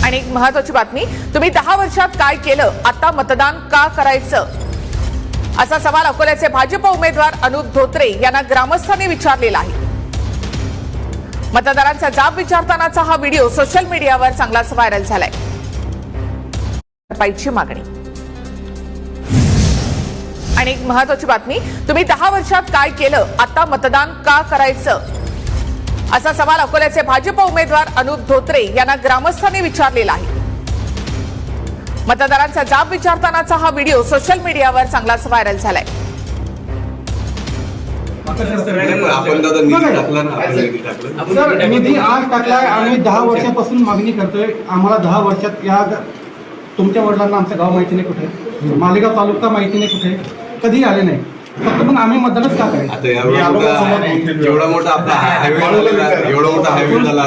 आणि एक महत्त्वाची बातमी, तुम्ही 10 वर्षात काय केलं, आता मतदान का करायचं, असा सवाल अकोल्याचे भाजप उमेदवार अनुप धोत्रे यांना ग्रामस्थांनी विचारलेला आहे. मतदारांचा जाब विचारतानाचा हा व्हिडिओ सोशल मीडियावर चांगलाच व्हायरल झालाय. पायची मागणी आणि एक महत्त्वाची बातमी, तुम्ही 10 वर्षात काय केलं, आता मतदान का करायचं, असा सवाल अकोल्याचे भाजप उमेदवार अनुप धोत्रे यांना ग्रामस्थांनी विचारलेला आहे. मतदारांचा जाब विचारतानाचा हा व्हिडिओ सोशल मीडियावर चांगलाच व्हायरल झालाय. निधी आज टाकलाय. आम्ही 10 वर्षापासून मागणी करतोय. आम्हाला 10 वर्षात या तुमच्या वडिलांना आमचं गाव माहिती नाही कुठे, मालेगाव तालुका माहिती नाही कुठे, कधी आले नाही. फक्त मग आम्ही मतदानच का करायचं. एवढा मोठा आपला हायवे झाला,